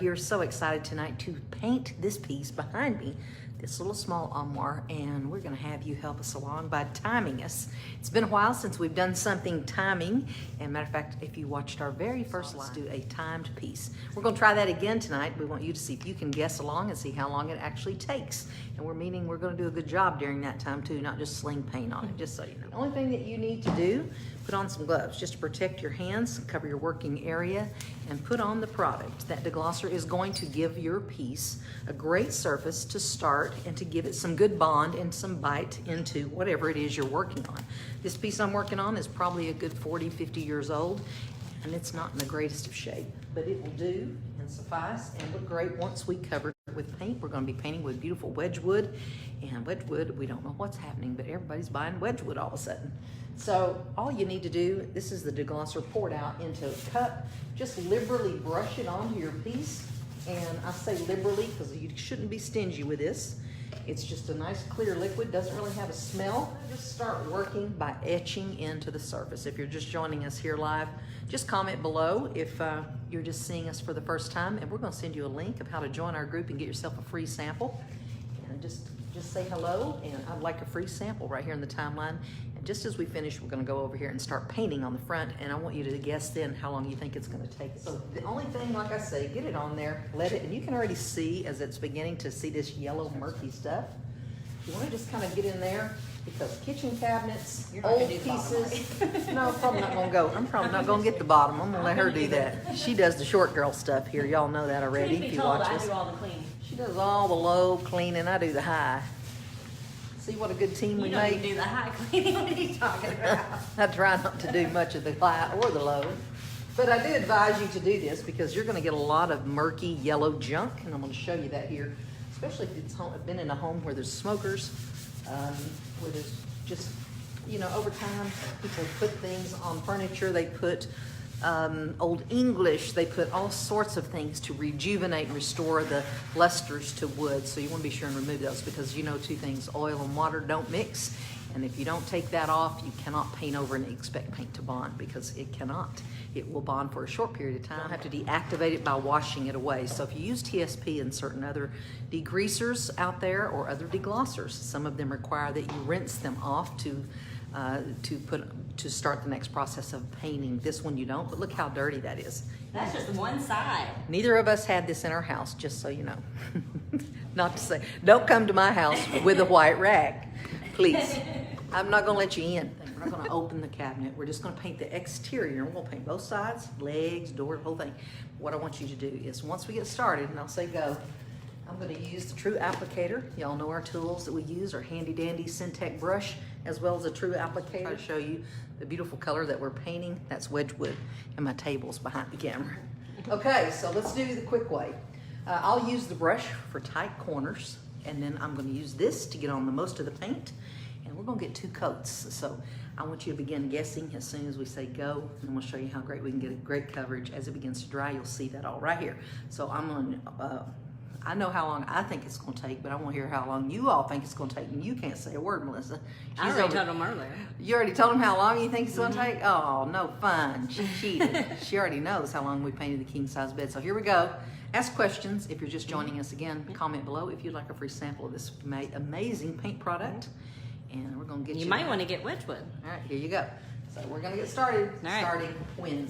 You're so excited tonight to paint this piece behind me, this little small armoire, and we're going to have you help us along by timing us. It's been a while since we've done something timing, and matter of fact, if you watched our very first live, let's do a timed piece. We're going to try that again tonight. We want you to see if you can guess along and see how long it actually takes, and we're going to do a good job during that time too, not just sling paint on it, just so you know. The only thing that you need to do, put on some gloves just to protect your hands, cover your working area, and put on the product. That deglosser is going to give your piece a great surface to start and to give it some good bond and some bite into whatever it is you're working on. This piece I'm working on is probably a good 40, 50 years old, and it's not in the greatest of shape, but it will do and suffice and look great once we cover it with paint. We're going to be painting with beautiful wedgewood, and wedgewood, we don't know what's happening, but everybody's buying wedgewood all of a sudden. So all you need to do, this is the deglosser poured out into a cup. Just liberally brush it onto your piece. And I say liberally because you shouldn't be stingy with this. It's just a nice clear liquid, doesn't really have a smell. Just start working by etching into the surface. If you're just joining us here live, just comment below if you're just seeing us for the first time, and we're going to send you a link of how to join our group and get yourself a free sample. And just say hello, and I'd like a free sample right here in the timeline. And just as we finish, we're going to go over here and start painting on the front, and I want you to guess then how long you think it's going to take. So the only thing, like I say, get it on there, let it, and you can already see as it's beginning to see this yellow murky stuff. You want to just kind of get in there, because kitchen cabinets, old pieces, no, I'm probably not going to go. I'm probably not going to get the bottom. I'm going to let her do that. She does the short girl stuff here. Y'all know that already if you watch us. I do all the cleaning. She does all the low cleaning. I do the high. See what a good team we made? You don't do the high cleaning. What are you talking about? I try not to do much of the high or the low. But I do advise you to do this because you're going to get a lot of murky yellow junk, and I'm going to show you that here, especially if it's been in a home where there's smokers, where there's just, you know, over time, people put things on furniture. They put Old English, they put all sorts of things to rejuvenate and restore the lusters to wood. So you want to be sure and remove those, because you know two things, oil and water don't mix. And if you don't take that off, you cannot paint over and expect paint to bond, because it cannot. It will bond for a short period of time. You have to deactivate it by washing it away. So if you use TSP and certain other degreasers out there or other deglossers, some of them require that you rinse them off to start the next process of painting. This one you don't, but look how dirty that is. That's just one side. Neither of us had this in our house, just so you know. Not to say, don't come to my house with a white rag, please. I'm not gonna let you in. We're not gonna open the cabinet. We're just gonna paint the exterior, and we'll paint both sides, legs, door, the whole thing. What I want you to do is, once we get started, and I'll say go, I'm going to use the True Applicator. Y'all know our tools that we use, our handy dandy Syntec brush, as well as a True Applicator. I'll show you the beautiful color that we're painting. That's wedgewood, and my table's behind the camera. Okay, so let's do the quick way. I'll use the brush for tight corners, and then I'm going to use this to get on the most of the paint, and we're going to get 2 coats. So I want you to begin guessing as soon as we say go, and we'll show you how great we can get great coverage. As it begins to dry, you'll see that all right here. So I'm going to I know how long I think it's going to take, but I want to hear how long you all think it's going to take. And you can't say a word, Melissa. I already told them earlier. You already told them how long you think it's going to take? Oh, no fun. She cheated. She already knows how long we painted the king-size bed. So here we go. Ask questions. If you're just joining us again, comment below if you'd like a free sample of this amazing paint product. And we're going to get you. You might want to get wedgewood. All right, here you go. So we're going to get started. All right. Starting when?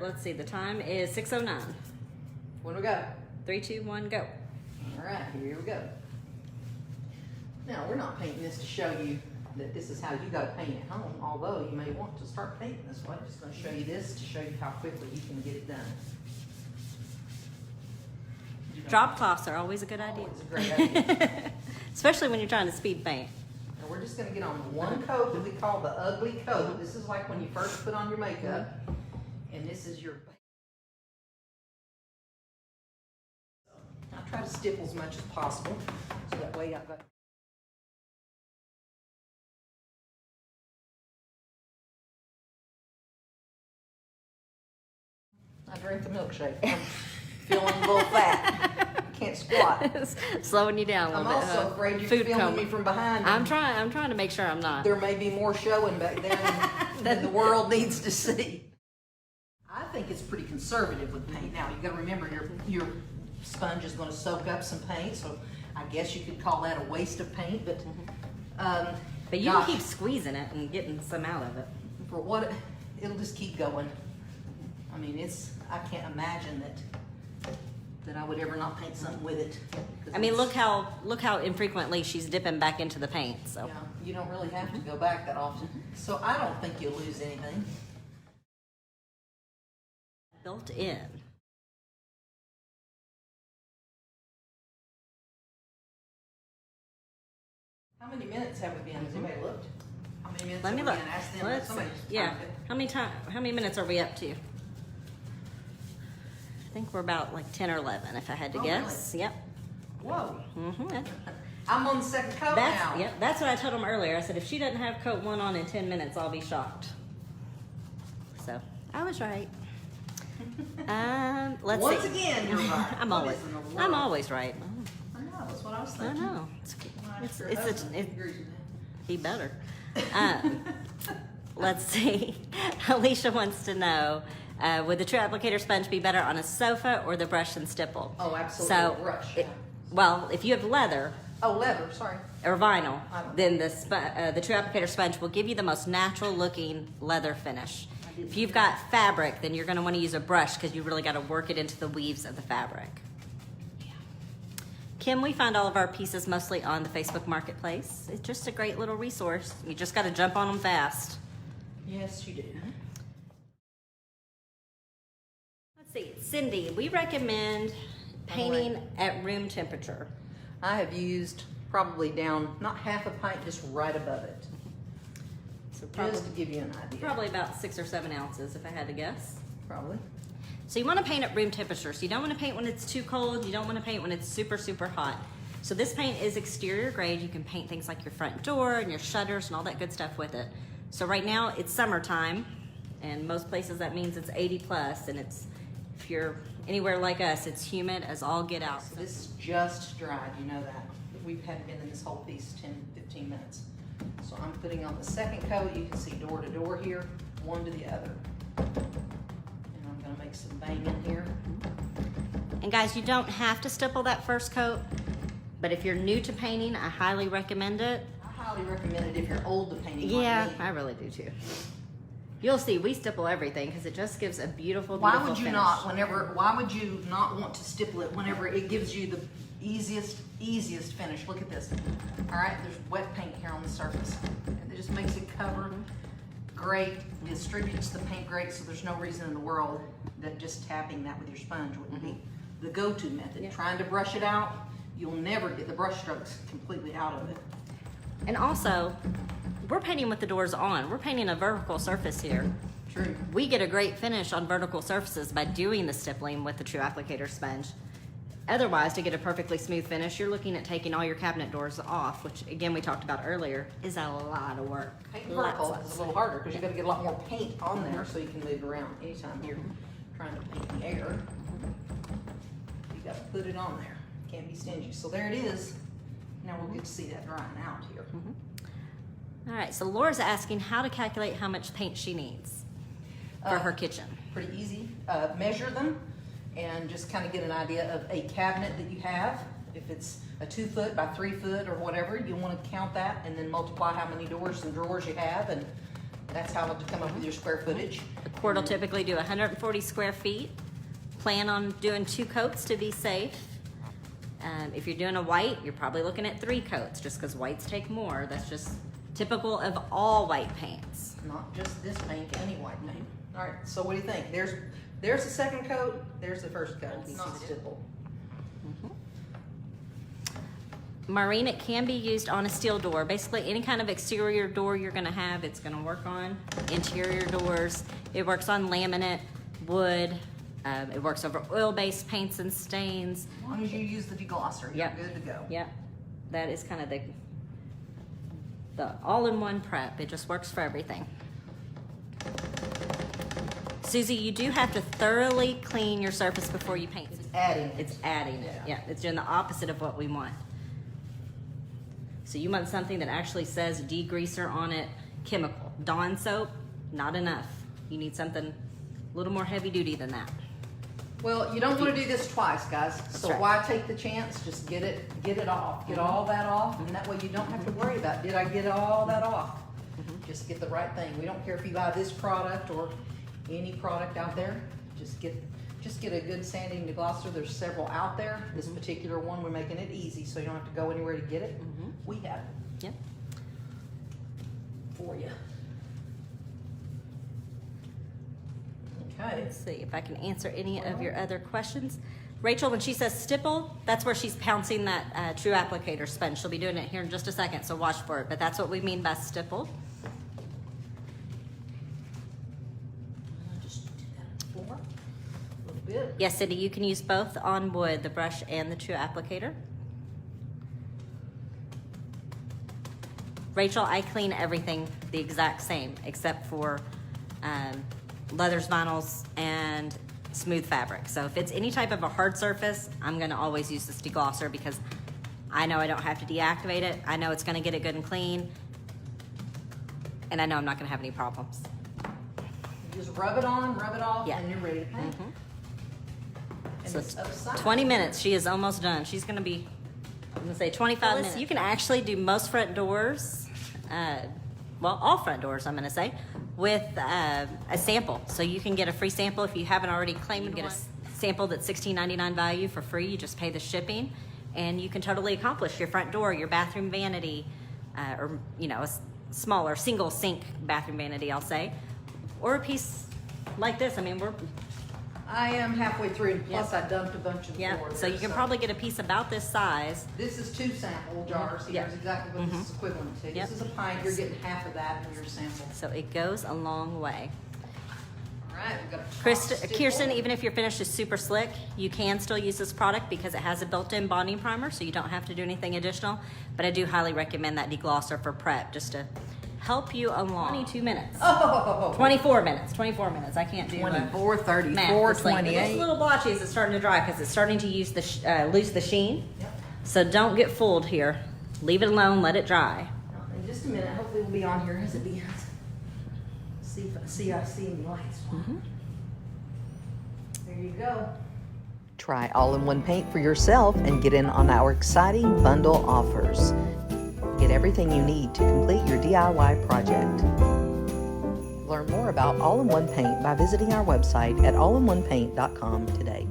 Let's see, the time is 6:09. When we go? 3, 2, 1, go. All right, here we go. Now, we're not painting this to show you that this is how you got to paint at home, although you may want to start painting this way. I'm just going to show you this to show you how quickly you can get it done. Drop cloths are always a good idea. It's a great idea. Especially when you're trying to speed paint. Now, we're just going to get on one coat that we call the ugly coat. This is like when you first put on your makeup, and this is your... I try to stipple as much as possible, so that way I've got... I drink the milkshake. I'm feeling a little fat. Can't squat. Slowing you down a little bit. I'm also afraid you're filming me from behind. I'm trying to make sure I'm not. There may be more showing back there than the world needs to see. I think it's pretty conservative with paint. Now, you got to remember, your sponge is gonna soak up some paint, so I guess you could call that a waste of paint, but, But you gosh, can keep squeezing it and getting some out of it. for what, it'll just keep going. I mean, I can't imagine that I would ever not paint something with it. 'Cause I mean, it's- look how infrequently she's dipping back into the paint. So Yeah, you don't really have to go back that often. So I don't think you'll lose anything. built in. How many minutes have we been? Has anybody looked? How many minutes Let have me we look. been? Ask them. Let's Somebody yeah. timed it. How many minutes are we up to? I think we're about like 10 or 11, if I had to Oh, guess. Yep. Whoa. Mm-hmm. I'm on the second coat now. That's what I told them earlier. I said if she doesn't have coat 1 on in 10 minutes, I'll be shocked. So I was right. Let's Once see. again, you're right. I'm What always is in the world? I'm always right. I know, that's what I was I thinking. know. Well, It's your it's husband it agrees with be better. Let's see. Alicia wants to know, would the True Applicator sponge be better on a sofa or the brush and stipple? Oh, absolutely. So, Brush, it- yeah. well, if you have leather Oh, leather, sorry. or vinyl, Vinyl. then the True Applicator sponge will give you the most natural looking leather finish. If you've got fabric, then you're going to want to use a brush because you really got to work it into the weaves of the fabric. Kim, we find all of our pieces mostly on the Facebook Marketplace. It's just a great little resource. You just got to jump on them fast. Yes, you do. Let's see, Cindy, we recommend painting at room temperature. I have used probably down, not half a pint, just right above it. So Just to give you an idea. probably about 6 or 7 ounces, if I had to guess. Probably. So you want to paint at room temperature. So you don't want to paint when it's too cold. You don't want to paint when it's super, super hot. So this paint is exterior grade. You can paint things like your front door and your shutters and all that good stuff with it. So right now it's summertime, and most places that means it's 80 plus, and it's, if you're anywhere like us, it's humid as all get out. So this just dried, you know that. We've had been in this whole piece 10, 15 minutes. So I'm putting on the second coat. You can see door to door here, one to the other. And I'm gonna make some bang in here. And guys, you don't have to stipple that first coat, but if you're new to painting, I highly recommend it. I highly recommend it if you're old to painting Yeah, like me. I really do too. You'll see, we stipple everything because it just gives a beautiful, Why beautiful would you finish. not, why would you not want to stipple it whenever it gives you the easiest finish? Look at this. All right, there's wet paint here on the surface. And it just makes it cover great, distributes the paint great, so there's no reason in the world that just tapping that with your sponge wouldn't be the go-to method. Yeah. Trying to brush it out, you'll never get the brush strokes completely out of it. And also, we're painting with the doors on. We're painting a vertical surface here. True. We get a great finish on vertical surfaces by doing the stippling with the True Applicator sponge. Otherwise, to get a perfectly smooth finish, you're looking at taking all your cabinet doors off, which again we talked about earlier, is a lot of work. Painting Lots, vertical lots. is a little harder because you got to get a lot more paint on there so you can move around anytime you're trying to paint the air. You got to put it on there. Can't be stingy. So there it is. Now we'll get to see that drying out here. All right, so Laura's asking how to calculate how much paint she needs for her kitchen. Pretty easy. Measure them and just kind of get an idea of a cabinet that you have. If it's a 2 foot by 3 foot or whatever, you want to count that and then multiply how many doors and drawers you have, and that's how to come up with your square footage. The quart will typically do 140 square feet. Plan on doing 2 coats to be safe. If you're doing a white, you're probably looking at 3 coats just because whites take more. That's just typical of all white paints. Not just this paint, any white paint. All right, so what do you think? There's the second coat, there's the first coat. It's not stippled. Maureen, it can be used on a steel door. Basically, any kind of exterior door you're gonna have, it's gonna work on. Interior doors, it works on laminate, wood, it works over oil-based paints and stains. As long as you use the deglosser, you're Yep. good to go. Yep, that is kind of the all-in-one prep. It just works for everything. Susie, you do have to thoroughly clean your surface before you paint. Adding. It's adding it. Yeah. Yeah, it's doing the opposite of what we want. So you want something that actually says degreaser on it, chemical. Dawn soap, not enough. You need something a little more heavy duty than that. Well, you don't want to do this twice, guys. So right. why take the chance? Just get it off. Get all that off, and that way you don't have to worry about, did I get all that off? Just get the right thing. We don't care if you buy this product or any product out there. Just get a good sanding deglosser. There's several out there. This particular one, we're making it easy, so you don't have to go anywhere to get it. We have it. Yep. For you. Okay. Let's see if I can answer any of your other questions. Rachel, when she says stipple, that's where she's pouncing that True Applicator sponge. She'll be doing it here in just a second, so watch for it. But that's what we mean by stipple. Just do that before. A little bit. Yes, Cindy, you can use both on wood, the brush and the True Applicator. Rachel, I clean everything the exact same except for leathers, vinyls, and smooth fabric. So if it's any type of a hard surface, I'm gonna always use this deglosser because I know I don't have to deactivate it. I know it's gonna get it good and clean, and I know I'm not gonna have any problems. You just rub it on, rub it off, Yeah. and you're ready to paint. And So it's upside. 20 minutes, she is almost done. She's gonna be, I'm gonna say 25 minutes. You can actually do most front doors, well, all front doors, I'm gonna say, with a sample. So you can get a free sample if you haven't already claimed. You can get a sample that's $16.99 value for free. You just pay the shipping, and you can totally accomplish your front door, your bathroom vanity, or you know, a smaller single sink bathroom vanity, I'll say, or a piece like this. I mean, I am halfway through, and plus I dumped a bunch of yeah. floor So there, you can probably get a piece about this size. This is 2 sample jars. Yeah. Here's exactly what this is equivalent to. Yep. This is a pint. You're getting half of that in your sample. So it goes a long way. All right, we've got a top Kirsten, stipple. even if your finish is super slick, you can still use this product because it has a built-in bonding primer, so you don't have to do anything additional. But I do highly recommend that deglosser for prep, just to help you along. 22 minutes. Oh, 24 minutes. 24 minutes. I can't do 24, 34, math this late. But 28. It's a little blotchy as it's starting to dry because it's starting to use the lose the sheen. Yep. So don't get fooled here. Leave it alone. Let it dry. In just a minute, hopefully we'll be on here as it begins. See I see any lights. There you go. Try all-in-one paint for yourself and get in on our exciting bundle offers. Get everything you need to complete your DIY project. Learn more about all-in-one paint by visiting our website at allinonepaint.com today.